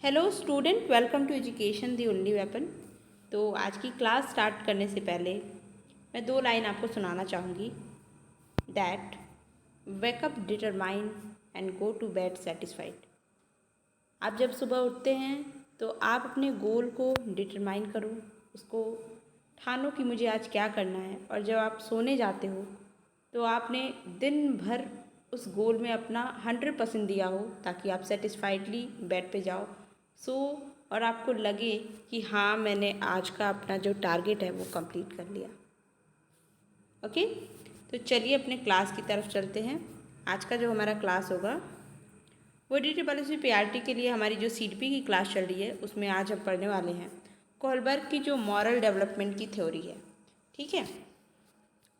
Hello student, welcome to education the only weapon. तो आज की क्लास स्टार्ट करने से पहले मैं दो लाइन आपको सुनाना चाहूँगी। That wake up determined and go to bed satisfied. आप जब सुबह उठते हैं तो आप अपने गोल को डिटरमाइन करो, उसको ठानो कि मुझे आज क्या करना है। और जब आप सोने जाते हो तो आपने दिन भर उस गोल में अपना 100% दिया हो, ताकि आप सेटिस्फाइडली बेड पे जाओ, सो और आपको लगे कि हाँ, मैंने आज का अपना जो टारगेट है वो कंप्लीट कर लिया। ओके, तो चलिए अपने क्लास की तरफ चलते हैं। आज का जो हमारा क्लास होगा वो डी पॉलिसी पीआरटी के लिए हमारी जो सीडपी की क्लास चल रही है उसमें आज हम पढ़ने वाले हैं कोहलबर्ग की जो मॉरल डेवलपमेंट की थ्योरी है। ठीक है,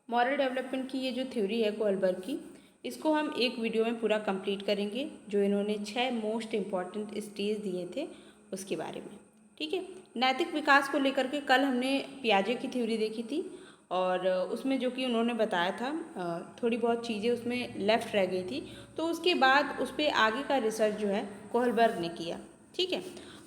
मॉरल डेवलपमेंट की ये जो थ्योरी है कोहलबर्ग की, इसको हम एक वीडियो में पूरा कंप्लीट करेंगे, जो इन्होंने 6 मोस्ट इम्पॉर्टेंट स्टेज दिए थे उसके बारे में। ठीक है, नैतिक विकास को लेकर के कल हमने पियाजे की थ्योरी देखी थी, और उसमें जो कि उन्होंने बताया था थोड़ी बहुत चीज़ें उसमें लेफ्ट रह गई थी, तो उसके बाद उस पर आगे का रिसर्च जो है कोहलबर्ग ने किया। ठीक है,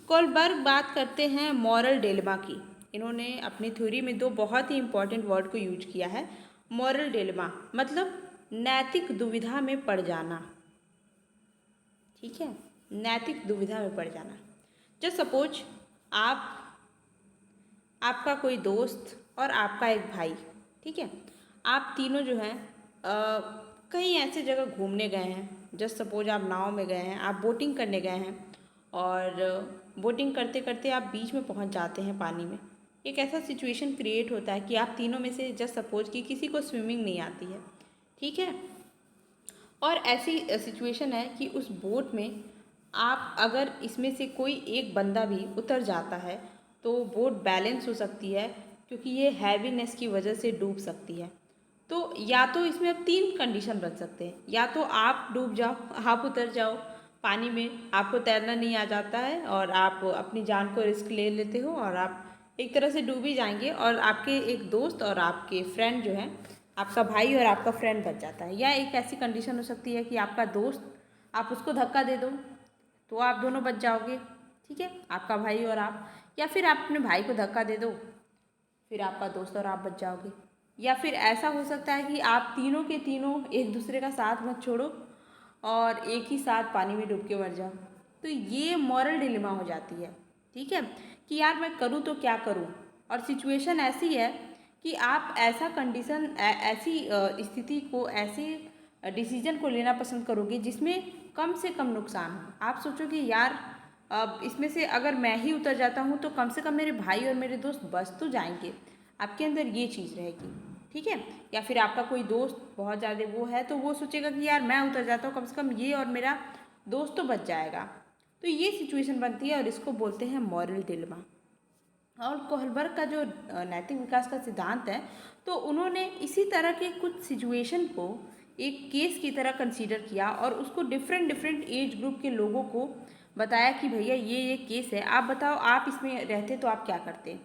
कोहलबर्ग बात करते हैं मॉरल डिलेमा की। इन्होंने अपनी थ्योरी में दो बहुत ही इंपॉर्टेंट वर्ड को यूज किया है। मॉरल डिलेमा मतलब नैतिक दुविधा में पड़ जाना। ठीक है, नैतिक दुविधा में पड़ जाना। जस्ट सपोज आप आपका कोई दोस्त और आपका एक भाई, ठीक है, आप तीनों जो हैं कहीं ऐसे जगह घूमने गए हैं। जस्ट सपोज आप नाव में गए हैं, आप बोटिंग करने गए हैं, और बोटिंग करते करते आप बीच में पहुंच जाते हैं पानी में। एक ऐसा सिचुएशन क्रिएट होता है कि आप तीनों में से जस्ट सपोज कि किसी को स्विमिंग नहीं आती है। ठीक है, और ऐसी सिचुएशन है कि उस बोट में आप अगर इसमें से कोई एक बंदा भी उतर जाता है तो बोट बैलेंस हो सकती है, क्योंकि ये हैवीनेस की वजह से डूब सकती है। तो या तो इसमें अब तीन कंडीशन बन सकते हैं, या तो आप डूब जाओ, आप उतर जाओ पानी में, आपको तैरना नहीं आ जाता है और आप अपनी जान को रिस्क ले लेते हो और आप एक तरह से डूब ही जाएंगे, और आपके एक दोस्त और आपके फ्रेंड जो है, आपका भाई और आपका फ्रेंड बच जाता है। या एक ऐसी कंडीशन हो सकती है कि आपका दोस्त, आप उसको धक्का दे दो तो आप दोनों बच जाओगे। ठीक है, आपका भाई और आप, या फिर आप अपने भाई को धक्का दे दो, फिर आपका दोस्त और आप बच जाओगे। या फिर ऐसा हो सकता है कि आप तीनों के तीनों एक दूसरे का साथ मत छोड़ो और एक ही साथ पानी में डूब के मर जाओ। तो ये मॉरल डिलेमा हो जाती है। ठीक है, कि यार मैं करूँ तो क्या करूँ। और सिचुएशन ऐसी है कि आप ऐसा कंडीशन, ऐसी स्थिति को, ऐसे डिसीजन को लेना पसंद करोगे जिसमें कम से कम नुकसान हो। आप सोचोगे यार अब इसमें से अगर मैं ही उतर जाता हूँ तो कम से कम मेरे भाई और मेरे दोस्त बच तो जाएंगे। आपके अंदर ये चीज़ रहेगी। ठीक है, या फिर आपका कोई दोस्त बहुत ज़्यादा वो है तो वो सोचेगा कि यार मैं उतर जाता हूँ, कम से कम ये और मेरा दोस्त तो बच जाएगा। तो ये सिचुएशन बनती है और इसको बोलते हैं मॉरल डिलेमा। और कोहलबर्ग का जो नैतिक विकास का सिद्धांत है, तो उन्होंने इसी तरह के कुछ सिचुएशन को एक केस की तरह कंसीडर किया और उसको डिफरेंट डिफरेंट एज ग्रुप के लोगों को बताया कि भैया ये केस है, आप बताओ आप इसमें रहते तो आप क्या करते।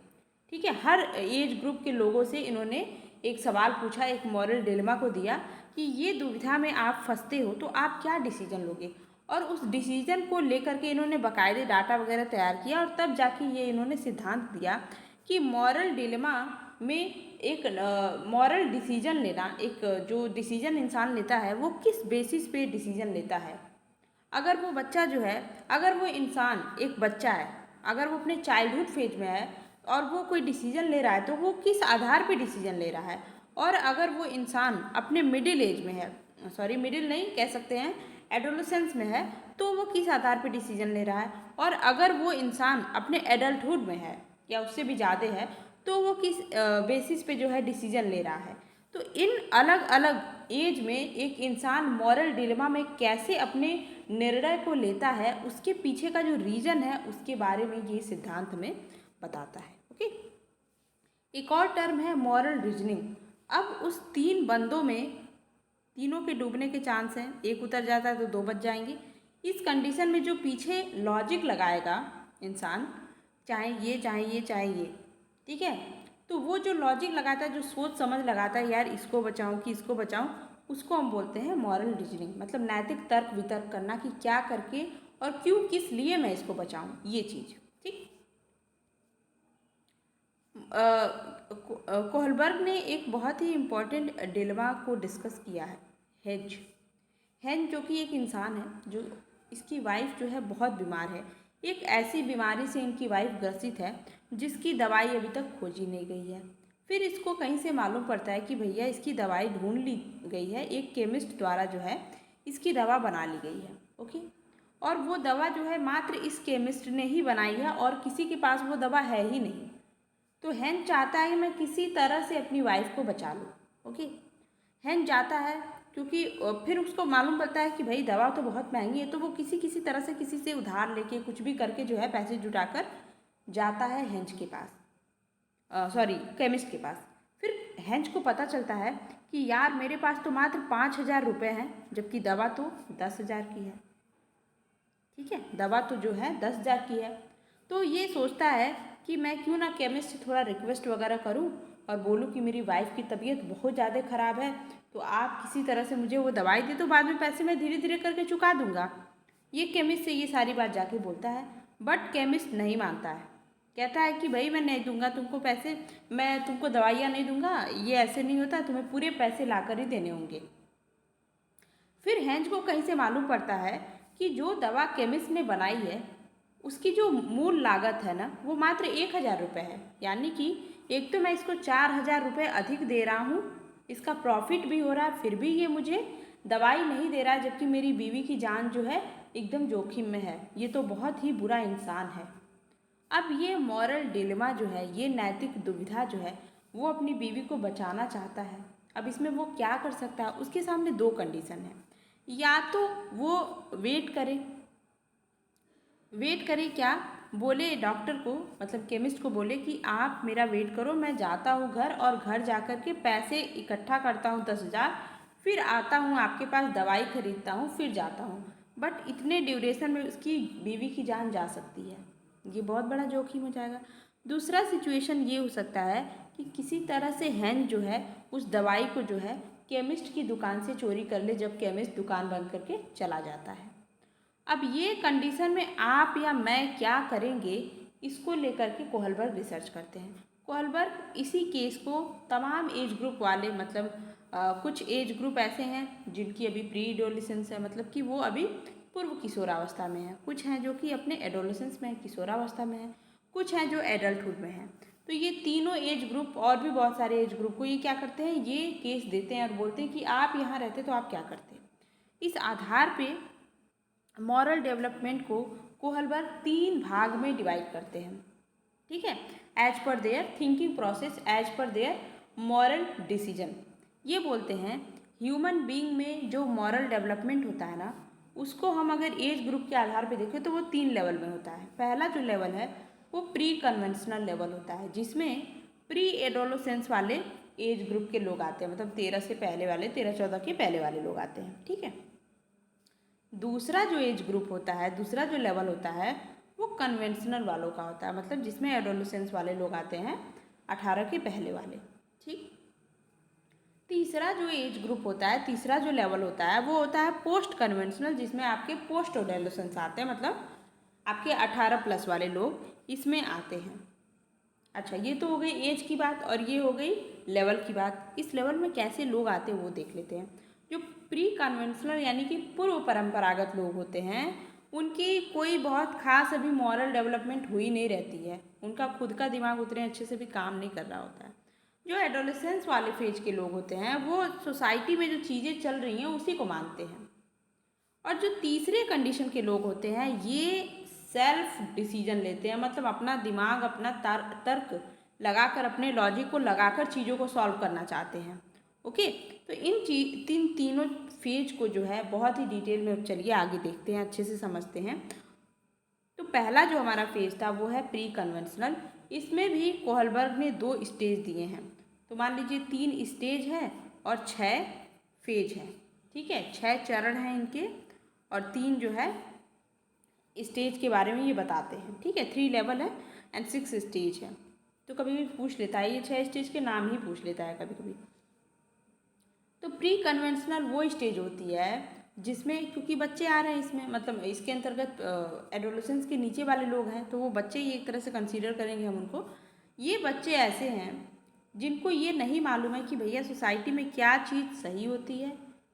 ठीक है, हर एज ग्रुप के लोगों से इन्होंने एक सवाल पूछा, एक मॉरल डिलेमा को दिया कि ये दुविधा में आप फंसते हो तो आप क्या डिसीजन लोगे। और उस डिसीजन को लेकर के इन्होंने बाकायदे डाटा वगैरह तैयार किया, और तब जाके ये इन्होंने सिद्धांत दिया कि मॉरल डिलेमा में एक मॉरल डिसीजन लेना, एक जो डिसीजन इंसान लेता है वो किस बेसिस पे डिसीजन लेता है। अगर वो बच्चा जो है, अगर वो इंसान एक बच्चा है, अगर वो अपने चाइल्डहुड फेज में है और वो कोई डिसीजन ले रहा है तो वो किस आधार पे डिसीजन ले रहा है। और अगर वो इंसान अपने मिडिल एज में है, सॉरी मिडिल नहीं कह सकते हैं, एडोलेसेंस में है, तो वो किस आधार पे डिसीजन ले रहा है। और अगर वो इंसान अपने एडल्टहुड में है या उससे भी ज़्यादा है तो वो किस बेसिस पे जो है डिसीजन ले रहा है। तो इन अलग अलग एज में एक इंसान मॉरल डिलेमा में कैसे अपने निर्णय को लेता है, उसके पीछे का जो रीजन है उसके बारे में ये सिद्धांत में बताता है। ओके, एक और टर्म है मॉरल रीजनिंग। अब उस तीन बंदों में तीनों के डूबने के चांस हैं, एक उतर जाता है तो दो बच जाएंगे। इस कंडीशन में जो पीछे लॉजिक लगाएगा इंसान, चाहे ये चाहे ये चाहे ये, ठीक है, तो वो जो लॉजिक लगाता है, जो सोच समझ लगाता है यार इसको बचाऊं कि इसको बचाऊं, उसको हम बोलते हैं मॉरल रीजनिंग। मतलब नैतिक तर्क वितर्क करना कि क्या करके और क्यों, किस लिए मैं इसको बचाऊं, ये चीज़। ठीक। कोहलबर्ग ने एक बहुत ही इम्पॉर्टेंट डिलेमा को डिस्कस किया है, हेज। हेन जो कि एक इंसान है, जो इसकी वाइफ जो है बहुत बीमार है। एक ऐसी बीमारी से इनकी वाइफ ग्रसित है जिसकी दवाई अभी तक खोजी नहीं गई है। फिर इसको कहीं से मालूम पड़ता है कि भैया इसकी दवाई ढूंढ ली गई है, एक केमिस्ट द्वारा जो है इसकी दवा बना ली गई है। ओके। और वो दवा जो है मात्र इस केमिस्ट ने ही बनाई है और किसी के पास वो दवा है ही नहीं। तो हेन चाहता है कि मैं किसी तरह से अपनी वाइफ को बचा लूँ। ओके। हेन जाता है क्योंकि फिर उसको मालूम पड़ता है कि भाई दवा तो बहुत महंगी है, तो वो किसी किसी तरह से किसी से उधार लेके कुछ भी करके जो है पैसे जुटाकर जाता है हेंज के पास, केमिस्ट के पास। फिर हेंज को पता चलता है कि यार मेरे पास तो मात्र 5,000 रुपये हैं, जबकि दवा तो 10,000 की है। ठीक है, दवा तो जो है 10,000 की है। तो ये सोचता है कि मैं क्यों ना केमिस्ट से थोड़ा रिक्वेस्ट वगैरह करूं और बोलूं कि मेरी वाइफ की तबीयत बहुत ज़्यादा ख़राब है, तो आप किसी तरह से मुझे वो दवाई दे, तो बाद में पैसे मैं धीरे धीरे करके चुका दूंगा। ये केमिस्ट से ये सारी बात जाके बोलता है, बट केमिस्ट नहीं मानता है। कहता है कि भाई मैं नहीं दूंगा तुमको पैसे, मैं तुमको दवाइयाँ नहीं दूंगा, ये ऐसे नहीं होता, तुम्हें पूरे पैसे ला कर ही देने होंगे। फिर हेंज को कहीं से मालूम पड़ता है कि जो दवा केमिस्ट ने बनाई है उसकी जो मूल लागत है ना वो मात्र 1,000 रुपये है। यानी कि एक तो मैं इसको 4,000 रुपये अधिक दे रहा हूँ, इसका प्रॉफिट भी हो रहा है, फिर भी ये मुझे दवाई नहीं दे रहा है, जबकि मेरी बीवी की जान जो है एकदम जोखिम में है। ये तो बहुत ही बुरा इंसान है। अब ये मॉरल डिलेमा जो है, ये नैतिक दुविधा जो है, वो अपनी बीवी को बचाना चाहता है। अब इसमें वो क्या कर सकता है, उसके सामने दो कंडीशन है। या तो वो वेट करे क्या, बोले डॉक्टर को, मतलब केमिस्ट को बोले कि आप मेरा वेट करो, मैं जाता हूँ घर और घर जा कर के पैसे इकट्ठा करता हूँ 10,000, फिर आता हूँ आपके पास, दवाई खरीदता हूँ, फिर जाता हूँ। बट इतने ड्यूरेशन में उसकी बीवी की जान जा सकती है, ये बहुत बड़ा जोखिम हो जाएगा। दूसरा सिचुएशन ये हो सकता है कि किसी तरह से हेन जो है उस दवाई को जो है केमिस्ट की दुकान से चोरी कर ले, जब केमिस्ट दुकान बंद करके चला जाता है। अब ये कंडीशन में आप या मैं क्या करेंगे, इसको लेकर के कोहलबर्ग रिसर्च करते हैं। कोहलबर्ग इसी केस को तमाम एज ग्रुप वाले, मतलब कुछ एज ग्रुप ऐसे हैं जिनकी अभी प्री एडोलेसेंस है, मतलब कि वो अभी पूर्व किशोरावस्था में हैं, कुछ हैं जो कि अपने एडोलेसेंस में किशोरावस्था में हैं, कुछ हैं जो एडल्टहुड में हैं। तो ये तीनों एज ग्रुप और भी बहुत सारे एज ग्रुप को ये क्या करते हैं, ये केस देते हैं और बोलते हैं कि आप यहाँ रहते तो आप क्या करते। इस आधार पे मॉरल डेवलपमेंट को कोहलबर्ग 3 भाग में डिवाइड करते हैं। ठीक है, as per their thinking process, as per their moral decision. ये बोलते हैं ह्यूमन बीइंग में जो मॉरल डेवलपमेंट होता है ना, उसको हम अगर एज ग्रुप के आधार पे देखें तो वो 3 लेवल में होता है। पहला जो लेवल है वो प्री कन्वेंशनल लेवल होता है, जिसमें प्री एडोलेसेंस वाले एज ग्रुप के लोग आते हैं, मतलब 13 से पहले वाले, 13-14 के पहले वाले लोग आते हैं। ठीक है। दूसरा जो एज ग्रुप होता है, दूसरा जो लेवल होता है वो कन्वेंशनल वालों का होता है, मतलब जिसमें एडोलेसेंस वाले लोग आते हैं, 18 के पहले वाले। ठीक। तीसरा जो एज ग्रुप होता है, तीसरा जो लेवल होता है वो होता है पोस्ट कन्वेंशनल, जिसमें आपके पोस्ट एडोलेसेंस आते हैं, मतलब आपके 18+ वाले लोग इसमें आते हैं। अच्छा, ये तो हो गई एज की बात और ये हो गई लेवल की बात। इस लेवल में कैसे लोग आते हैं वो देख लेते हैं। जो प्री कन्वेंशनल यानी कि पूर्व परंपरागत लोग होते हैं, उनकी कोई बहुत खास अभी मॉरल डेवलपमेंट हुई नहीं रहती है, उनका खुद का दिमाग उतने अच्छे से भी काम नहीं कर रहा होता है। जो एडोलेसेंस वाले फेज के लोग होते हैं वो सोसाइटी में जो चीज़ें चल रही हैं उसी को मानते हैं। और जो तीसरे कंडीशन के लोग होते हैं ये सेल्फ डिसीजन लेते हैं, मतलब अपना दिमाग, अपना तर्क लगाकर, अपने लॉजिक को लगाकर चीज़ों को सॉल्व करना चाहते हैं। ओके। तो तीनों फेज को जो है बहुत ही डिटेल में चलिए आगे देखते हैं, अच्छे से समझते हैं। तो पहला जो हमारा फेज था वो है प्री कन्वेंशनल। इसमें भी कोहलबर्ग ने 2 स्टेज दिए हैं। तो मान लीजिए 3 स्टेज है और 6 फेज हैं। ठीक है, 6 चरण हैं इनके और 3 जो है स्टेज के बारे में ये बताते हैं। ठीक है, 3 लेवल है एंड 6 स्टेज है। तो कभी भी पूछ लेता है, ये 6 स्टेज के नाम ही पूछ लेता है कभी कभी। तो प्री कन्वेंशनल वो स्टेज होती है जिसमें क्योंकि बच्चे आ रहे हैं इसमें, मतलब इसके अंतर्गत एडोलेसेंस के नीचे वाले लोग हैं, तो वो बच्चे ही एक तरह से कंसीडर करेंगे हम उनको। ये बच्चे ऐसे हैं जिनको ये नहीं मालूम है कि भैया सोसाइटी में क्या चीज़ सही होती है,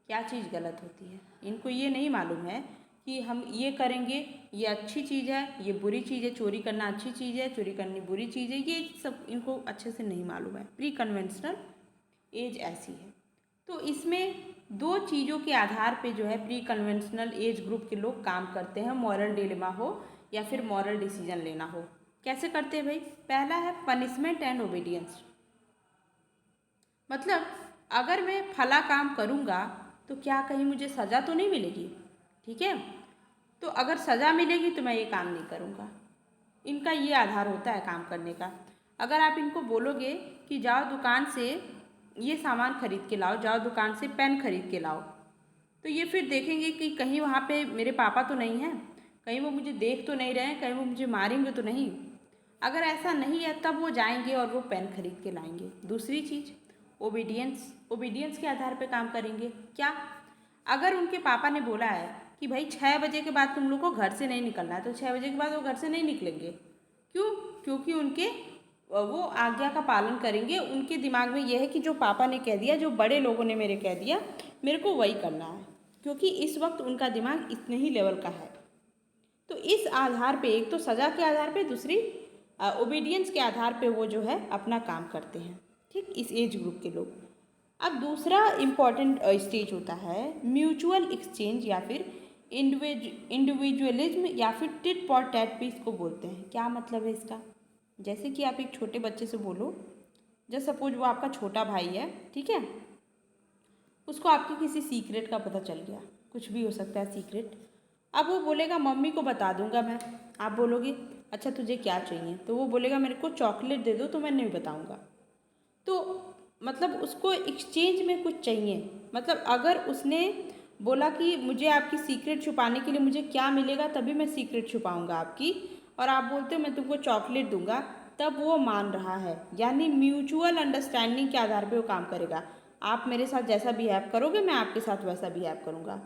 क्या चीज़ गलत होती है। इनको ये नहीं मालूम है कि हम ये करेंगे ये अच्छी चीज़ है, ये बुरी चीज़ है, चोरी करना अच्छी चीज़ है, चोरी करनी बुरी चीज़ है, ये सब इनको अच्छे से नहीं मालूम है। प्री कन्वेंशनल एज ऐसी है। तो इसमें दो चीज़ों के आधार पे जो है प्री कन्वेंशनल एज ग्रुप के लोग काम करते हैं, मॉरल डिलेमा हो या फिर मॉरल डिसीजन लेना हो। कैसे करते हैं भाई? पहला है पनिशमेंट एंड ओबीडियंस। मतलब अगर मैं फला काम करूँगा तो क्या कहीं मुझे सज़ा तो नहीं मिलेगी, ठीक है? तो अगर सज़ा मिलेगी तो मैं ये काम नहीं करूँगा। इनका ये आधार होता है काम करने का। अगर आप इनको बोलोगे कि जाओ दुकान से ये सामान खरीद के लाओ, जाओ दुकान से पेन खरीद के लाओ, तो ये फिर देखेंगे कि कहीं वहाँ पे मेरे पापा तो नहीं हैं, कहीं वो मुझे देख तो नहीं रहे हैं, कहीं वो मुझे मारेंगे तो नहीं। अगर ऐसा नहीं है तब वो जाएंगे और वो पेन खरीद के लाएंगे। दूसरी चीज़ ओबीडियंस, ओबीडियंस के आधार पे काम करेंगे। क्या? अगर उनके पापा ने बोला है कि भाई 6 बजे के बाद तुम लोग को घर से नहीं निकलना है, तो 6 बजे के बाद वो घर से नहीं निकलेंगे। क्यों? क्योंकि उनके वो आज्ञा का पालन करेंगे। उनके दिमाग में यह है कि जो पापा ने कह दिया, जो बड़े लोगों ने मेरे कह दिया, मेरे को वही करना है, क्योंकि इस वक्त उनका दिमाग इतने ही लेवल का है। तो इस आधार पे, एक तो सज़ा के आधार पे, दूसरी ओबीडियंस के आधार पे वो जो है अपना काम करते हैं, ठीक, इस एज ग्रुप के लोग। अब दूसरा इम्पॉर्टेंट स्टेज होता है म्यूचुअल एक्सचेंज या फिर इंडिविजुअलिज्म या फिर टिट फॉर टैट भी इसको बोलते हैं। क्या मतलब है इसका? जैसे कि आप एक छोटे बच्चे से बोलो, जैसे सपोज वो आपका छोटा भाई है, ठीक है, उसको आपके किसी सीक्रेट का पता चल गया, कुछ भी हो सकता है सीक्रेट। अब वो बोलेगा मम्मी को बता दूंगा मैं। आप बोलोगे अच्छा तुझे क्या चाहिए, तो वो बोलेगा मेरे को चॉकलेट दे दो, तो मैं नहीं बताऊंगा। तो मतलब उसको एक्सचेंज में कुछ चाहिए। मतलब अगर उसने बोला कि मुझे आपकी सीक्रेट छुपाने के लिए मुझे क्या मिलेगा तभी मैं सीक्रेट छुपाऊंगा आपकी, और आप बोलते हो मैं तुमको चॉकलेट दूंगा, तब वो मान रहा है। यानी म्यूचुअल अंडरस्टैंडिंग के आधार पे वो काम करेगा। आप मेरे साथ जैसा बिहेव करोगे मैं आपके साथ वैसा बिहेव करूँगा।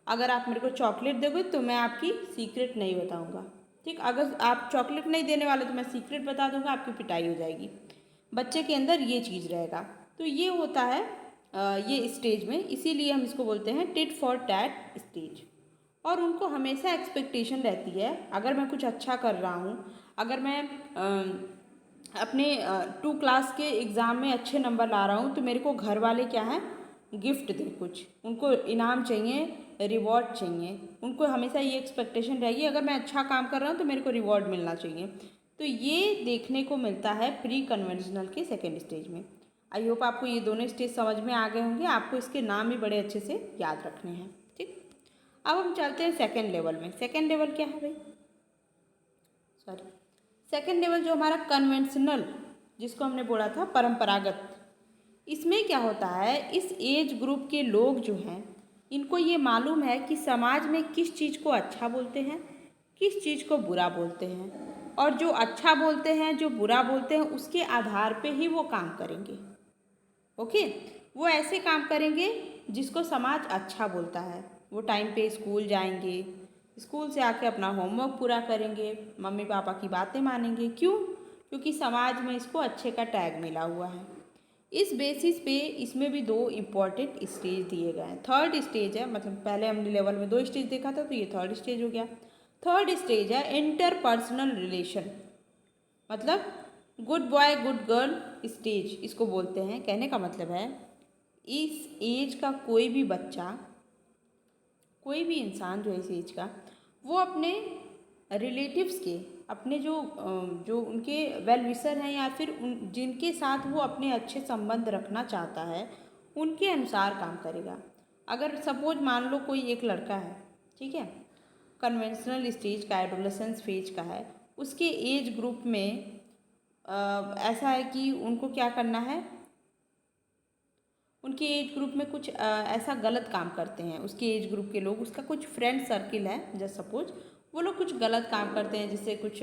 अगर आप मेरे को चॉकलेट दोगे तो मैं आपकी सीक्रेट नहीं बताऊँगा, ठीक। अगर आप चॉकलेट नहीं देने वाले तो मैं सीक्रेट बता दूँगा, आपकी पिटाई हो जाएगी। बच्चे के अंदर ये चीज़ रहेगा। तो ये होता है ये स्टेज में, इसीलिए हम इसको बोलते हैं टिट फॉर टैट स्टेज। और उनको हमेशा एक्सपेक्टेशन रहती है, अगर मैं कुछ अच्छा कर रहा हूँ, अगर मैं अपने 2 क्लास के एग्ज़ाम में अच्छे नंबर ला रहा हूँ, तो मेरे को घर वाले क्या है गिफ्ट दें, कुछ उनको इनाम चाहिए, रिवॉर्ड चाहिए। उनको हमेशा ये एक्सपेक्टेशन रहेगी अगर मैं अच्छा काम कर रहा हूँ तो मेरे को रिवॉर्ड मिलना चाहिए। तो ये देखने को मिलता है प्री कन्वेंशनल के सेकेंड स्टेज में। आई होप आपको ये दोनों स्टेज समझ में आ गए होंगे। आपको इसके नाम भी बड़े अच्छे से याद रखने हैं, ठीक। अब हम चलते हैं सेकेंड लेवल में। सेकेंड लेवल क्या है भाई? सॉरी, सेकेंड लेवल जो हमारा कन्वेंशनल, जिसको हमने बोला था परंपरागत, इसमें क्या होता है, इस एज ग्रुप के लोग जो हैं इनको ये मालूम है कि समाज में किस चीज़ को अच्छा बोलते हैं, किस चीज़ को बुरा बोलते हैं, और जो अच्छा बोलते हैं जो बुरा बोलते हैं उसके आधार पे ही वो काम करेंगे। ओके, वो ऐसे काम करेंगे जिसको समाज अच्छा बोलता है। वो टाइम पे स्कूल जाएंगे, स्कूल से आके अपना होमवर्क पूरा करेंगे, मम्मी पापा की बातें मानेंगे। क्यों? क्योंकि समाज में इसको अच्छे का टैग मिला हुआ है। इस बेसिस पे इसमें भी दो इम्पॉर्टेंट स्टेज दिए गए हैं। थर्ड स्टेज है, मतलब पहले हमने लेवल में 2 स्टेज देखा था, तो ये थर्ड स्टेज हो गया। थर्ड स्टेज है इंटरपर्सनल रिलेशन, मतलब good boy good girl stage इसको बोलते हैं। कहने का मतलब है इस एज का कोई भी बच्चा, कोई भी इंसान जो इस एज का, वो अपने रिलेटिव्स के, अपने जो उनके वेल विशर हैं या फिर जिनके साथ वो अपने अच्छे संबंध रखना चाहता है, उनके अनुसार काम करेगा। अगर सपोज मान लो कोई एक लड़का है, ठीक है, कन्वेंशनल स्टेज का, एडोलेसेंस फेज का है, उसके एज ग्रुप में ऐसा है कि उनको क्या करना है, उनके एज ग्रुप में कुछ ऐसा गलत काम करते हैं उसके एज ग्रुप के लोग, उसका कुछ फ्रेंड सर्किल है, जस्ट सपोज वो लोग कुछ गलत काम करते हैं, जैसे कुछ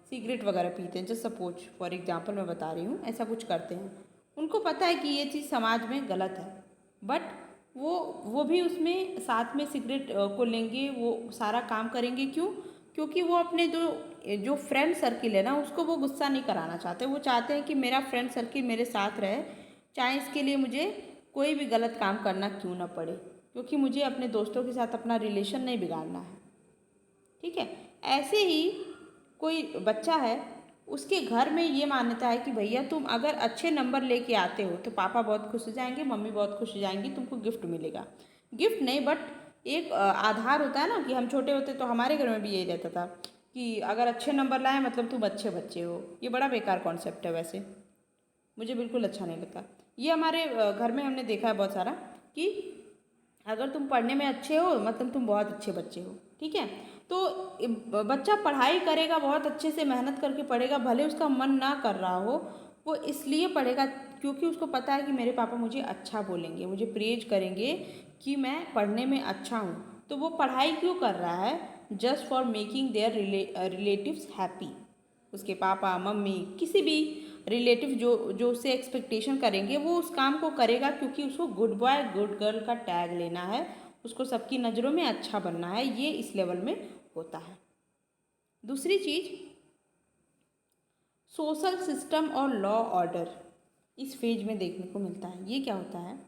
सिगरेट वगैरह पीते हैं, जस्ट सपोज फॉर एग्जांपल मैं बता रही हूँ, ऐसा कुछ करते हैं। उनको पता है कि ये चीज़ समाज में गलत है, बट वो भी उसमें साथ में सिगरेट को लेंगे, वो सारा काम करेंगे। क्यों? क्योंकि वो अपने जो जो फ्रेंड सर्किल है ना, उसको वो गुस्सा नहीं कराना चाहते। वो चाहते हैं कि मेरा फ्रेंड सर्किल मेरे साथ रहे, चाहे इसके लिए मुझे कोई भी गलत काम करना क्यों ना पड़े, क्योंकि मुझे अपने दोस्तों के साथ अपना रिलेशन नहीं बिगाड़ना है। ठीक है। ऐसे ही कोई बच्चा है, उसके घर में ये मान्यता है कि भैया तुम अगर अच्छे नंबर लेके आते हो तो पापा बहुत खुश हो जाएंगे, मम्मी बहुत खुश हो जाएंगी, तुमको गिफ्ट मिलेगा। गिफ्ट नहीं, बट एक आधार होता है ना, कि हम छोटे होते तो हमारे घर में भी यही रहता था कि अगर अच्छे नंबर लाए मतलब तुम अच्छे बच्चे हो। ये बड़ा बेकार कॉन्सेप्ट है, वैसे मुझे बिल्कुल अच्छा नहीं लगता। ये हमारे घर में हमने देखा है बहुत सारा, कि अगर तुम पढ़ने में अच्छे हो मतलब तुम बहुत अच्छे बच्चे हो। ठीक है। तो बच्चा पढ़ाई करेगा, बहुत अच्छे से मेहनत करके पढ़ेगा, भले उसका मन ना कर रहा हो, वो इसलिए पढ़ेगा क्योंकि उसको पता है कि मेरे पापा मुझे अच्छा बोलेंगे, मुझे प्रेज करेंगे कि मैं पढ़ने में अच्छा हूँ। तो वो पढ़ाई क्यों कर रहा है? Just for making their relatives happy. उसके पापा मम्मी किसी भी रिलेटिव जो जो उससे एक्सपेक्टेशन करेंगे, वो उस काम को करेगा क्योंकि उसको गुड बॉय गुड गर्ल का टैग लेना है, उसको सबकी नज़रों में अच्छा बनना है। ये इस लेवल में होता है। दूसरी चीज़, सोशल सिस्टम और लॉ ऑर्डर इस फेज में देखने को मिलता है। ये क्या होता है?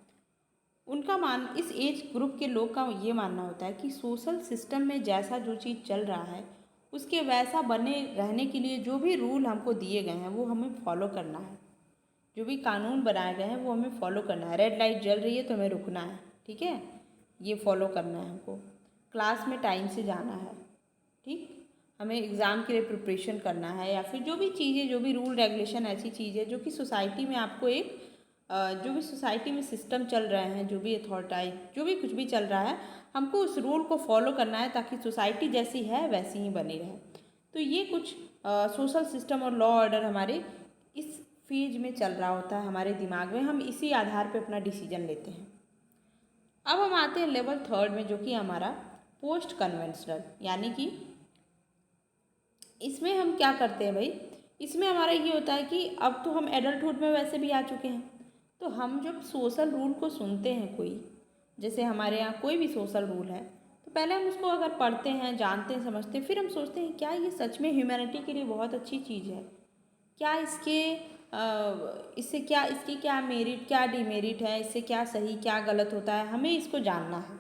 इस एज ग्रुप के लोग का ये मानना होता है कि सोशल सिस्टम में जैसा जो चीज़ चल रहा है, उसके वैसा बने रहने के लिए जो भी रूल हमको दिए गए हैं वो हमें फॉलो करना है। जो भी कानून बनाए गए हैं वो हमें फॉलो करना है। रेड लाइट जल रही है तो हमें रुकना है। ठीक है, ये फॉलो करना है हमको। क्लास में टाइम से जाना है। ठीक, हमें एग्ज़ाम के लिए प्रिपरेशन करना है, या फिर जो भी चीज़ें, जो भी रूल रेगुलेशन, ऐसी चीज़ें जो कि सोसाइटी में आपको एक जो भी सोसाइटी में सिस्टम चल रहे हैं, जो भी अथॉरिटाइज, जो भी कुछ भी चल रहा है, हमको उस रूल को फॉलो करना है ताकि सोसाइटी जैसी है वैसी ही बनी रहे। तो ये कुछ सोशल सिस्टम और लॉ ऑर्डर हमारे इस फेज में चल रहा होता है हमारे दिमाग में, हम इसी आधार पे अपना डिसीजन लेते हैं। अब हम आते हैं लेवल थर्ड में, जो कि हमारा पोस्ट कन्वेंशनल, यानी कि इसमें हम क्या करते हैं भाई? इसमें हमारा ये होता है कि अब तो हम एडल्टहुड में वैसे भी आ चुके हैं, तो हम जब सोशल रूल को सुनते हैं, कोई जैसे हमारे यहाँ कोई भी सोशल रूल है, तो पहले हम उसको अगर पढ़ते हैं, जानते हैं, समझते हैं, फिर हम सोचते हैं क्या ये सच में ह्यूमैनिटी के लिए बहुत अच्छी चीज़ है? क्या इससे क्या, इसकी क्या मेरिट क्या डिमेरिट है, इससे क्या सही क्या गलत होता है, हमें इसको जानना है।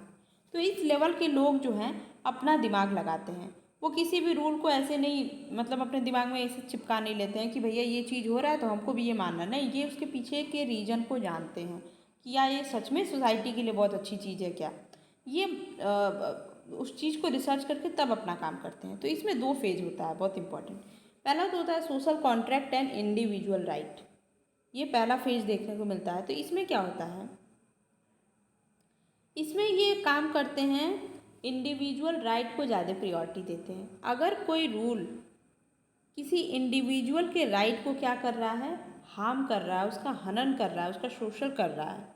तो इस लेवल के लोग जो हैं अपना दिमाग लगाते हैं। वो किसी भी रूल को ऐसे नहीं, मतलब अपने दिमाग में ऐसे चिपका नहीं लेते हैं कि भैया ये चीज़ हो रहा है तो हमको भी ये मानना नहीं। ये उसके पीछे के रीज़न को जानते हैं कि या ये सच में सोसाइटी के लिए बहुत अच्छी चीज़ है क्या। ये उस चीज़ को रिसर्च करके तब अपना काम करते हैं। तो इसमें दो फेज होता है बहुत इंपॉर्टेंट। पहला तो होता है social contract and individual right. ये पहला फेज देखने को मिलता है। तो इसमें क्या होता है? इसमें ये काम करते हैं, इंडिविजुअल राइट को ज़्यादा प्रायोरिटी देते हैं। अगर कोई रूल किसी इंडिविजुअल के राइट को क्या कर रहा है, हार्म कर रहा है, उसका हनन कर रहा है, उसका शोषण कर रहा है,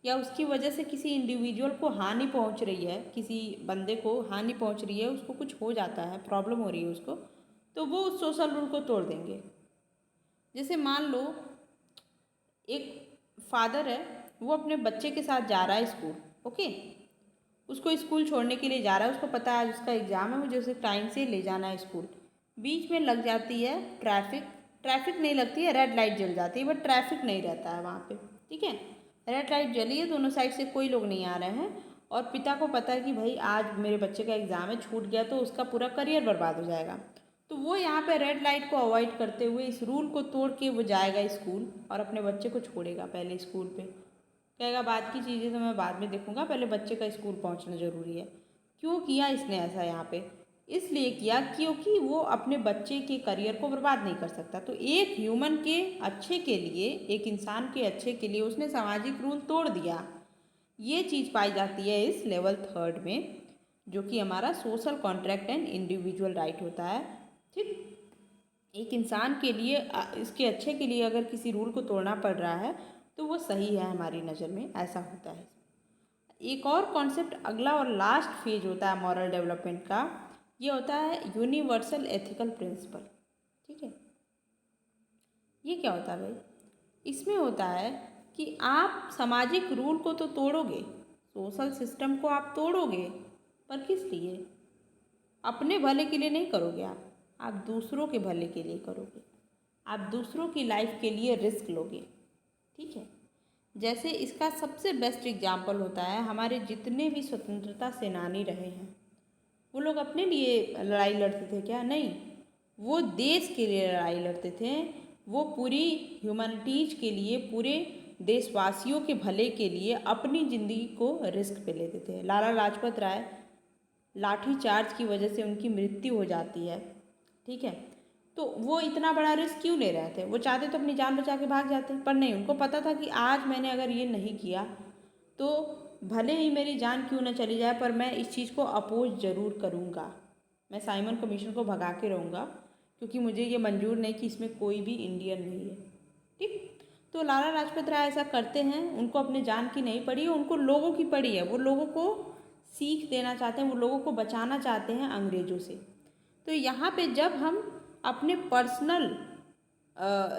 या उसकी वजह से किसी इंडिविजुअल को हानि पहुंच रही है, किसी बंदे को हानि पहुंच रही है, उसको कुछ हो जाता है, प्रॉब्लम हो रही है उसको, तो वो उस सोशल रूल को तोड़ देंगे। जैसे मान लो एक फादर है, वो अपने बच्चे के साथ जा रहा है स्कूल। ओके, उसको स्कूल छोड़ने के लिए जा रहा है, उसको पता है आज उसका एग्ज़ाम है, मुझे उसे टाइम से ले जाना है स्कूल। बीच में लग जाती है ट्रैफिक, ट्रैफिक नहीं लगती है, रेड लाइट जल जाती है, बट ट्रैफिक नहीं रहता है वहाँ पे। ठीक है, रेड लाइट जली है, दोनों साइड से कोई लोग नहीं आ रहे हैं, और पिता को पता है कि भाई आज मेरे बच्चे का एग्ज़ाम है, छूट गया तो उसका पूरा करियर बर्बाद हो जाएगा। तो वो यहाँ पे रेड लाइट को अवॉइड करते हुए इस रूल को तोड़ के वो जाएगा स्कूल और अपने बच्चे को छोड़ेगा पहले स्कूल पे। कहेगा बाद की चीज़ें तो मैं बाद में देखूंगा, पहले बच्चे का स्कूल पहुंचना ज़रूरी है। क्यों किया इसने ऐसा यहाँ पे? इसलिए किया क्योंकि वो अपने बच्चे के करियर को बर्बाद नहीं कर सकता। तो एक ह्यूमन के अच्छे के लिए, एक इंसान के अच्छे के लिए उसने सामाजिक रूल तोड़ दिया। ये चीज़ पाई जाती है इस लेवल थर्ड में, जो कि हमारा social contract and individual right होता है। ठीक, एक इंसान के लिए इसके अच्छे के लिए अगर किसी रूल को तोड़ना पड़ रहा है तो वो सही है हमारी नज़र में, ऐसा होता है। एक और कॉन्सेप्ट अगला और लास्ट फेज होता है मॉरल डेवलपमेंट का, ये होता है यूनिवर्सल एथिकल प्रिंसिपल। ठीक है, ये क्या होता है भाई? इसमें होता है कि आप सामाजिक रूल को तो तोड़ोगे, सोशल सिस्टम को आप तोड़ोगे, पर किस लिए? अपने भले के लिए नहीं करोगे आप दूसरों के भले के लिए करोगे, आप दूसरों की लाइफ के लिए रिस्क लोगे। ठीक है, जैसे इसका सबसे बेस्ट एग्जाम्पल होता है, हमारे जितने भी स्वतंत्रता सेनानी रहे हैं, वो लोग अपने लिए लड़ाई लड़ते थे क्या? नहीं, वो देश के लिए लड़ाई लड़ते थे। वो पूरी ह्यूमैनिटीज के लिए, पूरे देशवासियों के भले के लिए अपनी ज़िंदगी को रिस्क पे लेते थे। लाला लाजपत राय, लाठी चार्ज की वजह से उनकी मृत्यु हो जाती है। ठीक है, तो वो इतना बड़ा रिस्क क्यों ले रहे थे? वो चाहते तो अपनी जान बचा के भाग जाते, पर नहीं, उनको पता था कि आज मैंने अगर ये नहीं किया तो भले ही मेरी जान क्यों ना चली जाए, पर मैं इस चीज़ को अपोज ज़रूर करूँगा। मैं साइमन कमीशन को भगा के रहूँगा, क्योंकि मुझे ये मंजूर नहीं कि इसमें कोई भी इंडियन नहीं है। ठीक, तो लाला लाजपत राय ऐसा करते हैं। उनको अपने जान की नहीं पड़ी है, उनको लोगों की पड़ी है। वो लोगों को सीख देना चाहते हैं, वो लोगों को बचाना चाहते हैं अंग्रेज़ों से। तो यहाँ पे जब हम अपने पर्सनल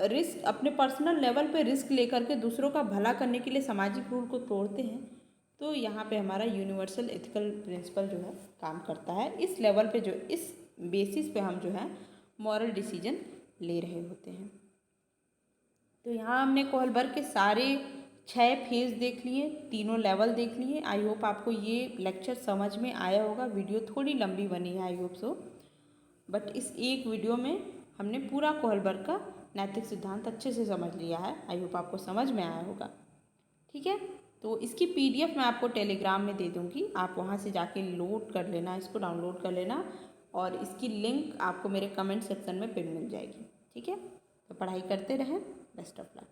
रिस्क, अपने पर्सनल लेवल पे रिस्क लेकर के दूसरों का भला करने के लिए सामाजिक रूल को तोड़ते हैं, तो यहाँ पे हमारा यूनिवर्सल एथिकल प्रिंसिपल जो है काम करता है। इस लेवल पे जो, इस बेसिस पे हम जो है मॉरल डिसीजन ले रहे होते हैं। तो यहाँ हमने कोहलबर्ग के सारे 6 फेज़ देख लिए, तीनों लेवल देख लिए। आई होप आपको ये लेक्चर समझ में आया होगा। वीडियो थोड़ी लंबी बनी है, आई होप सो, बट इस एक वीडियो में हमने पूरा कोहलबर्ग का नैतिक सिद्धांत अच्छे से समझ लिया है। आई होप आपको समझ में आया होगा। ठीक है, तो इसकी PDF मैं आपको टेलीग्राम में दे दूँगी, आप वहाँ से जाके लोड कर लेना, इसको डाउनलोड कर लेना, और इसकी लिंक आपको मेरे कमेंट सेक्शन में पिन मिल जाएगी। ठीक है, तो पढ़ाई करते रहें। Best of luck.